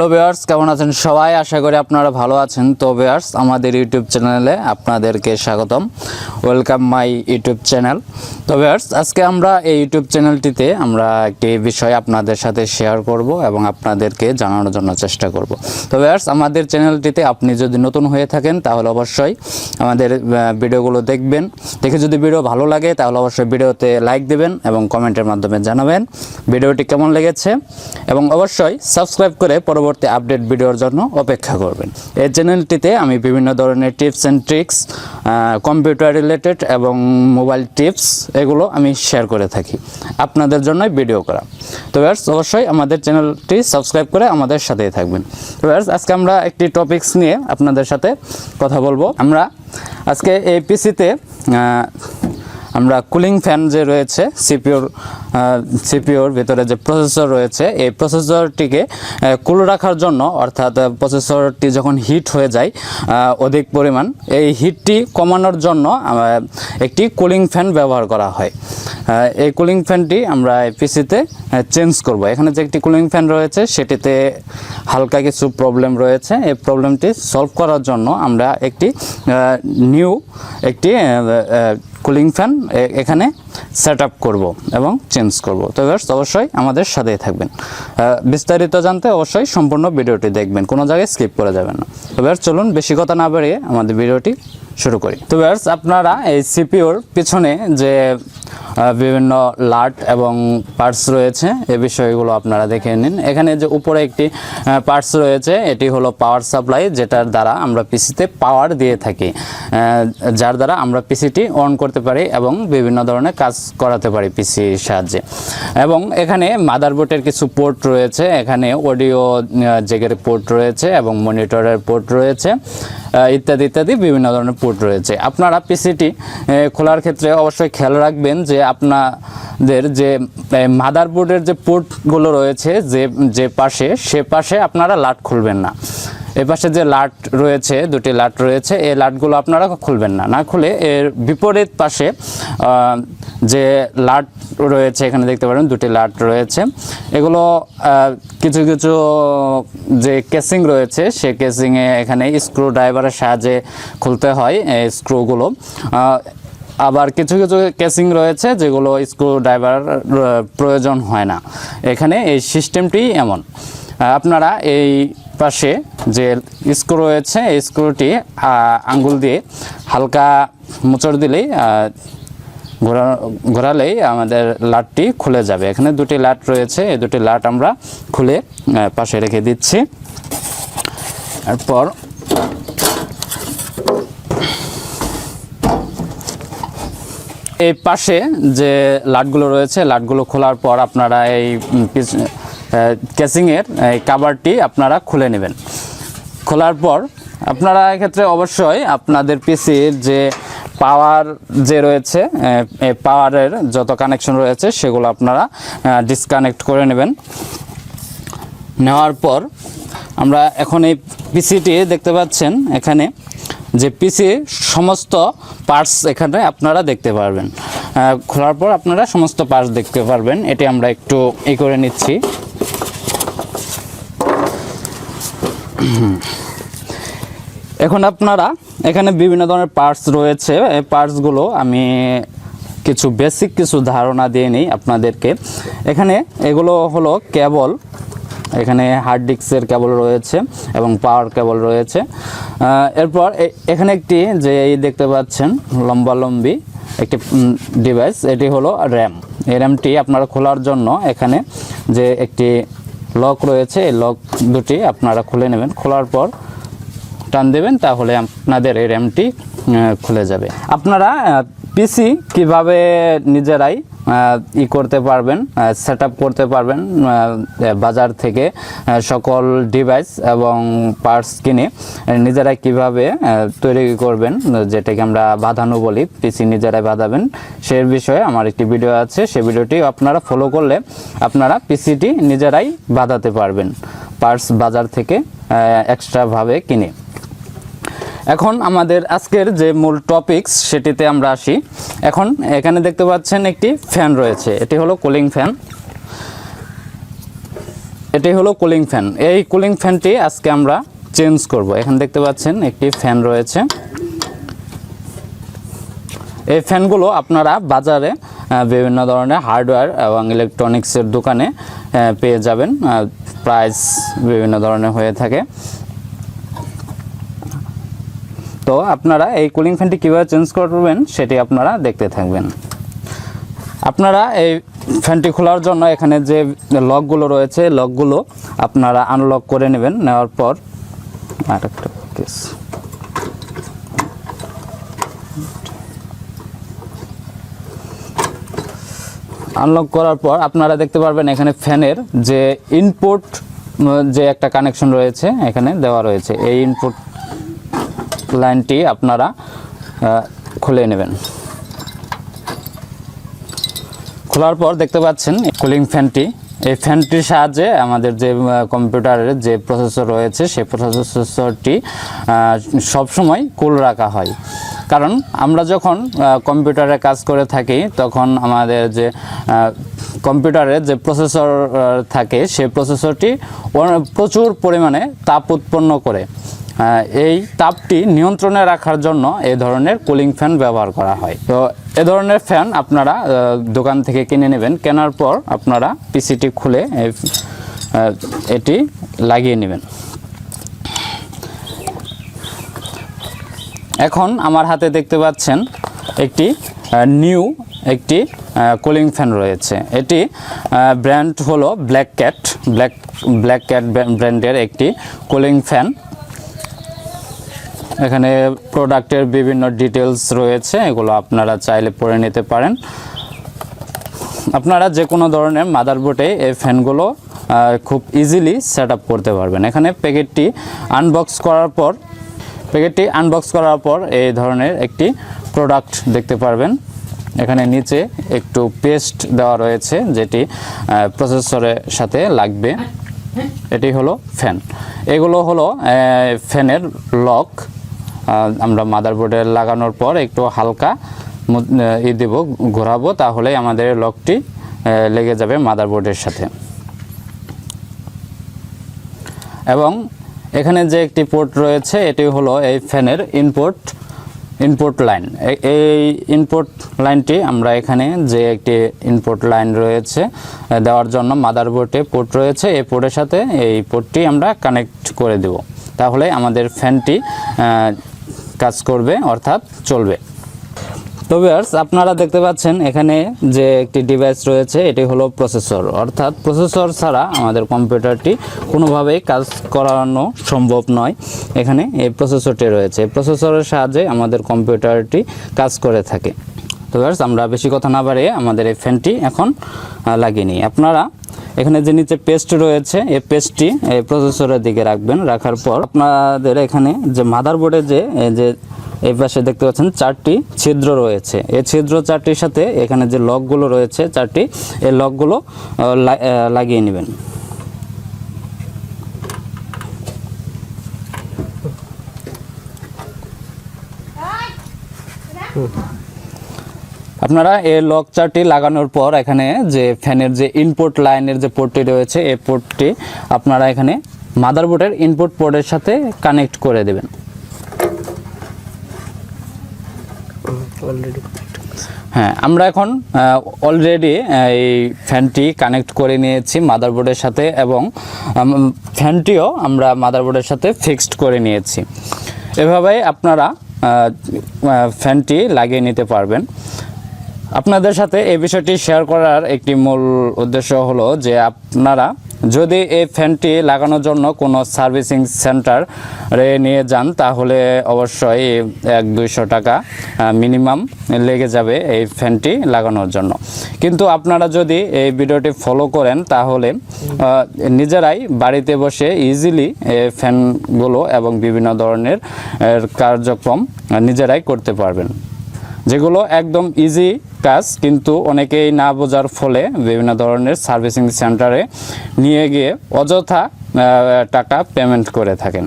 Hello viewers, কেমন আছেন সবাই? আশা করি আপনারা ভালো আছেন। তো ভিউয়ার্স, আমাদের ইউটিউব চ্যানেলে আপনাদেরকে স্বাগতম। Welcome my YouTube channel. তো ভিউয়ার্স, আজকে আমরা এই ইউটিউব চ্যানেলটিতে আমরা একটি বিষয় আপনাদের সাথে শেয়ার করব এবং আপনাদেরকে জানানোর জন্য চেষ্টা করব। তো ভিউয়ার্স, আমাদের চ্যানেলটিতে আপনি যদি নতুন হয়ে থাকেন তাহলে অবশ্যই আমাদের ভিডিওগুলো দেখবেন। দেখে যদি ভিডিও ভালো লাগে তাহলে অবশ্যই ভিডিওতে লাইক দেবেন এবং কমেন্টের মাধ্যমে জানাবেন ভিডিওটি কেমন লেগেছে, এবং অবশ্যই সাবস্ক্রাইব করে পরবর্তী আপডেট ভিডিওর জন্য অপেক্ষা করবেন। এই চ্যানেলটিতে আমি বিভিন্ন ধরনের tips and tricks, computer related এবং মোবাইল টিপস এগুলো আমি শেয়ার করে থাকি আপনাদের জন্যই ভিডিও করা। তো ভিউয়ার্স, অবশ্যই আমাদের চ্যানেলটি সাবস্ক্রাইব করে আমাদের সাথেই থাকবেন। তো ভিউয়ার্স, আজকে আমরা একটি টপিকস নিয়ে আপনাদের সাথে কথা বলবো। আমরা আজকে এই পিসিতে আমরা কুলিং ফ্যান যে রয়েছে, সিপিওর ভিতরে যে প্রসেসর রয়েছে, এই প্রসেসরটিকে কুল রাখার জন্য, অর্থাৎ প্রসেসরটি যখন হিট হয়ে যায় অধিক পরিমাণ, এই হিটটি কমানোর জন্য একটি কুলিং ফ্যান ব্যবহার করা হয়। এই কুলিং ফ্যানটি আমরা পিসিতে চেঞ্জ করব। এখানে যে একটি কুলিং ফ্যান রয়েছে সেটিতে হালকা কিছু প্রবলেম রয়েছে। এই প্রবলেমটি সলভ করার জন্য আমরা একটি নিউ একটি কুলিং ফ্যান এখানে সেট আপ করবো এবং চেঞ্জ করব। তো ভিউয়ার্স, অবশ্যই আমাদের সাথেই থাকবেন। বিস্তারিত জানতে অবশ্যই সম্পূর্ণ ভিডিওটি দেখবেন, কোনো জায়গায় স্কিপ করে যাবেন না। তো ভিউয়ার্স, চলুন বেশি কথা না বাড়িয়ে আমাদের ভিডিওটি শুরু করি। তো ভিউয়ার্স, আপনারা এই সিপিওর পিছনে যে বিভিন্ন লাট এবং পার্টস রয়েছে এই বিষয়গুলো আপনারা দেখে নিন। এখানে যে উপরে একটি পার্টস রয়েছে, এটি হলো পাওয়ার সাপ্লাই, যেটার দ্বারা আমরা পিসিতে পাওয়ার দিয়ে থাকি, যার দ্বারা আমরা পিসিটি অন করতে পারি এবং বিভিন্ন ধরনের কাজ করাতে পারি পিসির সাহায্যে। এবং এখানে মাদারবোর্ডের কিছু পোর্ট রয়েছে, এখানে অডিও জ্যাকের পোর্ট রয়েছে এবং মনিটরের পোর্ট রয়েছে, ইত্যাদি ইত্যাদি বিভিন্ন ধরনের পোর্ট রয়েছে। আপনারা পিসিটি খোলার ক্ষেত্রে অবশ্যই খেয়াল রাখবেন যে আপনাদের যে মাদারবোর্ডের যে পোর্টগুলো রয়েছে যে পাশে, সে পাশে আপনারা লাট খুলবেন না। এ পাশে যে লাট রয়েছে, দুটি লাট রয়েছে, এই লাটগুলো আপনারা খুলবেন না। না খুলে এর বিপরীত পাশে যে লাট রয়েছে, এখানে দেখতে পারেন দুটি লাট রয়েছে, এগুলো কিছু কিছু যে কেসিং রয়েছে সে কেসিংয়ে এখানে স্ক্রু ড্রাইভারের সাহায্যে খুলতে হয় এই স্ক্রুগুলো। আবার কিছু কিছু কেসিং রয়েছে যেগুলো স্ক্রু ড্রাইভার প্রয়োজন হয় না। এখানে এই সিস্টেমটি এমন। আপনারা এই পাশে যে স্ক্রু রয়েছে, এই স্ক্রুটি আঙ্গুল দিয়ে হালকা মোচড় দিলেই, ঘোরালেই আমাদের লাটটি খুলে যাবে। এখানে দুটি লাট রয়েছে, এই দুটি লাট আমরা খুলে পাশে রেখে দিচ্ছি। এরপর এই পাশে যে লাটগুলো রয়েছে, লাটগুলো খোলার পর আপনারা এই কেসিংয়ের এই কাভারটি আপনারা খুলে নেবেন। খোলার পর আপনারা এক্ষেত্রে অবশ্যই আপনাদের পিসির যে পাওয়ার যে রয়েছে, পাওয়ারের যত কানেকশন রয়েছে সেগুলো আপনারা ডিসকানেক্ট করে নেবেন। নেওয়ার পর আমরা এখন এই পিসিটি দেখতে পাচ্ছেন, এখানে যে পিসির সমস্ত পার্টস এখানে আপনারা দেখতে পারবেন। খোলার পর আপনারা সমস্ত পার্টস দেখতে পারবেন। এটি আমরা একটু করে নিচ্ছি। এখন আপনারা এখানে বিভিন্ন ধরনের পার্টস রয়েছে, এই পার্টসগুলো আমি কিছু বেসিক কিছু ধারণা দিয়ে নিই আপনাদেরকে। এখানে এগুলো হলো কেবল, এখানে হার্ড ডিস্কের কেবল রয়েছে এবং পাওয়ার কেবল রয়েছে। এরপর এখানে একটি যে দেখতে পাচ্ছেন লম্বালম্বি একটি ডিভাইস, এটি হলো র্যাম। এই র্যামটি আপনারা খোলার জন্য এখানে যে একটি লক রয়েছে, এই লক দুটি আপনারা খুলে নেবেন। খোলার পর টান দেবেন, তাহলে আপনাদের এই র্যামটি খুলে যাবে। আপনারা পিসি কিভাবে নিজেরাই করতে পারবেন, সেট আপ করতে পারবেন, বাজার থেকে সকল ডিভাইস এবং পার্টস কিনে নিজেরাই কিভাবে তৈরি করবেন, যেটাকে আমরা বাঁধানো বলি, পিসি নিজেরাই বাঁধাবেন, সে বিষয়ে আমার একটি ভিডিও আছে। সেই ভিডিওটি আপনারা ফলো করলে আপনারা পিসিটি নিজেরাই বাঁধাতে পারবেন পার্টস বাজার থেকে এক্সট্রাভাবে কিনে। এখন আমাদের আজকের যে মূল টপিকস সেটিতে আমরা আসি। এখন এখানে দেখতে পাচ্ছেন একটি ফ্যান রয়েছে, এটি হলো কুলিং ফ্যান। এটাই হলো কুলিং ফ্যান। এই কুলিং ফ্যানটি আজকে আমরা চেঞ্জ করব। এখানে দেখতে পাচ্ছেন একটি ফ্যান রয়েছে। এই ফ্যানগুলো আপনারা বাজারে বিভিন্ন ধরনের হার্ডওয়্যার এবং ইলেকট্রনিক্সের দোকানে পেয়ে যাবেন। প্রাইস বিভিন্ন ধরনের হয়ে থাকে। তো আপনারা এই কুলিং ফ্যানটি কীভাবে চেঞ্জ করবেন সেটি আপনারা দেখতে থাকবেন। আপনারা এই ফ্যানটি খোলার জন্য এখানে যে লকগুলো রয়েছে, লকগুলো আপনারা আনলক করে নেবেন। নেওয়ার পর আরেকটা কেস আনলক করার পর আপনারা দেখতে পারবেন এখানে ফ্যানের যে ইনপুট যে একটা কানেকশন রয়েছে এখানে দেওয়া রয়েছে। এই ইনপুট লাইনটি আপনারা খুলে নেবেন। খোলার পর দেখতে পাচ্ছেন কুলিং ফ্যানটি। এই ফ্যানটির সাহায্যে আমাদের যে কম্পিউটারের যে প্রসেসর রয়েছে সেই প্রসেসরটি সবসময় কুল রাখা হয়। কারণ আমরা যখন কম্পিউটারে কাজ করে থাকি তখন আমাদের যে কম্পিউটারের যে প্রসেসর থাকে সেই প্রসেসরটি প্রচুর পরিমাণে তাপ উৎপন্ন করে। এই তাপটি নিয়ন্ত্রণে রাখার জন্য এই ধরনের কুলিং ফ্যান ব্যবহার করা হয়। তো এ ধরনের ফ্যান আপনারা দোকান থেকে কিনে নেবেন। কেনার পর আপনারা পিসিটি খুলে এটি লাগিয়ে নেবেন। এখন আমার হাতে দেখতে পাচ্ছেন একটি নিউ একটি কুলিং ফ্যান রয়েছে। এটি ব্র্যান্ড হলো ব্ল্যাক ক্যাট ব্র্যান্ডের একটি কুলিং ফ্যান। এখানে প্রোডাক্টের বিভিন্ন ডিটেলস রয়েছে, এগুলো আপনারা চাইলে পড়ে নিতে পারেন। আপনারা যে কোনো ধরনের মাদারবোর্ডে এই ফ্যানগুলো খুব ইজিলি সেট আপ করতে পারবেন। এখানে প্যাকেটটি আনবক্স করার পর এই ধরনের একটি প্রোডাক্ট দেখতে পারবেন। এখানে নিচে একটু পেস্ট দেওয়া রয়েছে যেটি প্রসেসরের সাথে লাগবে। এটি হলো ফ্যান। এগুলো হলো ফ্যানের লক। আমরা মাদারবোর্ডে লাগানোর পর একটু হালকা দেব, ঘোরাবো, তাহলে আমাদের লকটি লেগে যাবে মাদারবোর্ডের সাথে। এবং এখানে যে একটি পোর্ট রয়েছে এটি হলো এই ফ্যানের ইনপুট লাইন। এই ইনপুট লাইনটি আমরা এখানে যে একটি ইনপুট লাইন রয়েছে দেওয়ার জন্য মাদারবোর্ডে পোর্ট রয়েছে, এই পোর্টের সাথে এই পোর্টটি আমরা কানেক্ট করে দেব। তাহলে আমাদের ফ্যানটি কাজ করবে, অর্থাৎ চলবে। তো ভিউয়ার্স, আপনারা দেখতে পাচ্ছেন এখানে যে একটি ডিভাইস রয়েছে এটি হলো প্রসেসর। অর্থাৎ প্রসেসর ছাড়া আমাদের কম্পিউটারটি কোনোভাবেই কাজ করানো সম্ভব নয়। এখানে এই প্রসেসরটি রয়েছে। প্রসেসরের সাহায্যে আমাদের কম্পিউটারটি কাজ করে থাকে। তো ভিউয়ার্স, আমরা বেশি কথা না বাড়িয়ে আমাদের এই ফ্যানটি এখন লাগিয়ে নিই। আপনারা এখানে যে নিচে পেস্ট রয়েছে এই পেস্টটি এই প্রসেসরের দিকে রাখবেন। রাখার পর আপনাদের এখানে যে মাদারবোর্ডে যে এই পাশে দেখতে পাচ্ছেন 4টি ছিদ্র রয়েছে। এই ছিদ্র 4টির সাথে এখানে যে লকগুলো রয়েছে 4টি, এই লকগুলো লাগিয়ে নেবেন। আপনারা এই লক 4টি লাগানোর পর এখানে যে ফ্যানের যে ইনপুট লাইনের যে পোর্টটি রয়েছে এই পোর্টটি আপনারা এখানে মাদারবোর্ডের ইনপুট পোর্টের সাথে কানেক্ট করে দেবেন। হ্যাঁ, আমরা এখন অলরেডি এই ফ্যানটি কানেক্ট করে নিয়েছি মাদারবোর্ডের সাথে এবং ফ্যানটিও আমরা মাদারবোর্ডের সাথে ফিক্সড করে নিয়েছি। এভাবেই আপনারা ফ্যানটি লাগিয়ে নিতে পারবেন। আপনাদের সাথে এই বিষয়টি শেয়ার করার একটি মূল উদ্দেশ্য হলো যে আপনারা যদি এই ফ্যানটি লাগানোর জন্য কোনো সার্ভিসিং সেন্টারে নিয়ে যান তাহলে অবশ্যই 100-200 টাকা মিনিমাম লেগে যাবে এই ফ্যানটি লাগানোর জন্য। কিন্তু আপনারা যদি এই ভিডিওটি ফলো করেন তাহলে নিজেরাই বাড়িতে বসে ইজিলি ফ্যানগুলো এবং বিভিন্ন ধরনের কার্যক্রম নিজেরাই করতে পারবেন, যেগুলো একদম ইজি কাজ, কিন্তু অনেকেই না বোঝার ফলে বিভিন্ন ধরনের সার্ভিসিং সেন্টারে নিয়ে গিয়ে অযথা টাকা পেমেন্ট করে থাকেন।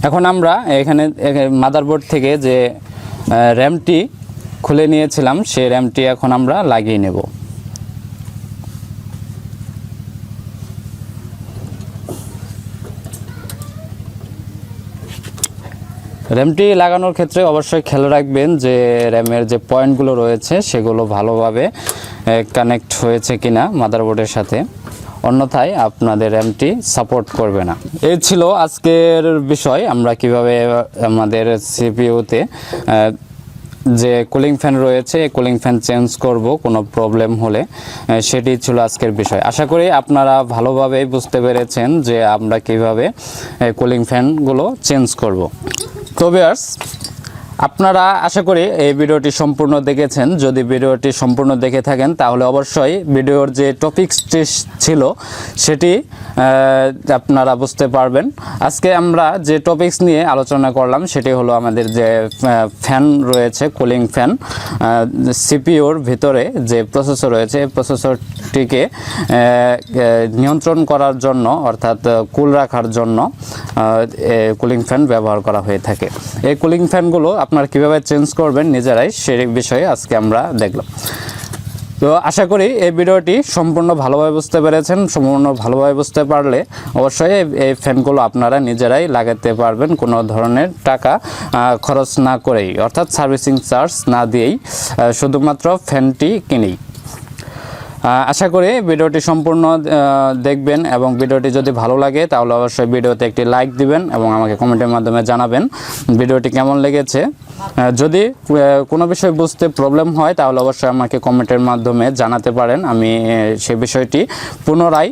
এখন আমরা এখানে মাদারবোর্ড থেকে যে র্যামটি খুলে নিয়েছিলাম সেই র্যামটি এখন আমরা লাগিয়ে নেব। র্যামটি লাগানোর ক্ষেত্রে অবশ্যই খেয়াল রাখবেন যে র্যামের যে পয়েন্টগুলো রয়েছে সেগুলো ভালোভাবে কানেক্ট হয়েছে কিনা মাদারবোর্ডের সাথে, অন্যথায় আপনাদের র্যামটি সাপোর্ট করবে না। এই ছিল আজকের বিষয়, আমরা কিভাবে আমাদের সিপিইউতে যে কুলিং ফ্যান রয়েছে কুলিং ফ্যান চেঞ্জ করব কোনো প্রবলেম হলে, সেটি ছিল আজকের বিষয়। আশা করি আপনারা ভালোভাবে বুঝতে পেরেছেন যে আমরা কিভাবে কুলিং ফ্যানগুলো চেঞ্জ করব। তো ভিউয়ার্স, আপনারা আশা করি এই ভিডিওটি সম্পূর্ণ দেখেছেন। যদি ভিডিওটি সম্পূর্ণ দেখে থাকেন তাহলে অবশ্যই ভিডিওর যে টপিকসটি ছিল সেটি আপনারা বুঝতে পারবেন। আজকে আমরা যে টপিকস নিয়ে আলোচনা করলাম সেটি হলো আমাদের যে ফ্যান রয়েছে কুলিং ফ্যান, সিপিইউর ভিতরে যে প্রসেসর রয়েছে এই প্রসেসরটিকে নিয়ন্ত্রণ করার জন্য অর্থাৎ কুল রাখার জন্য কুলিং ফ্যান ব্যবহার করা হয়ে থাকে। এই কুলিং ফ্যানগুলো আপনারা কিভাবে চেঞ্জ করবেন নিজেরাই সেই বিষয়ে আজকে আমরা দেখলাম। তো আশা করি এই ভিডিওটি সম্পূর্ণ ভালোভাবে বুঝতে পেরেছেন। সম্পূর্ণ ভালোভাবে বুঝতে পারলে অবশ্যই এই ফ্যানগুলো আপনারা নিজেরাই লাগাতে পারবেন কোনো ধরনের টাকা খরচ না করেই, অর্থাৎ সার্ভিসিং চার্জ না দিয়েই, শুধুমাত্র ফ্যানটি কিনেই। আশা করি ভিডিওটি সম্পূর্ণ দেখবেন এবং ভিডিওটি যদি ভালো লাগে তাহলে অবশ্যই ভিডিওতে একটি লাইক দিবেন এবং আমাকে কমেন্টের মাধ্যমে জানাবেন ভিডিওটি কেমন লেগেছে। যদি কোনো বিষয় বুঝতে প্রবলেম হয় তাহলে অবশ্যই আমাকে কমেন্টের মাধ্যমে জানাতে পারেন, আমি সেই বিষয়টি পুনরায়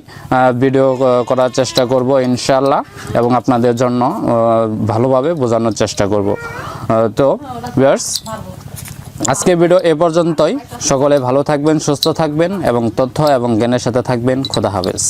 ভিডিও করার চেষ্টা করব ইনশাআল্লাহ এবং আপনাদের জন্য ভালোভাবে বোঝানোর চেষ্টা করব। তো ভিউয়ার্স, আজকের ভিডিও এ পর্যন্তই। সকলে ভালো থাকবেন, সুস্থ থাকবেন এবং তথ্য এবং জ্ঞানের সাথে থাকবেন। খোদা হাফেজ।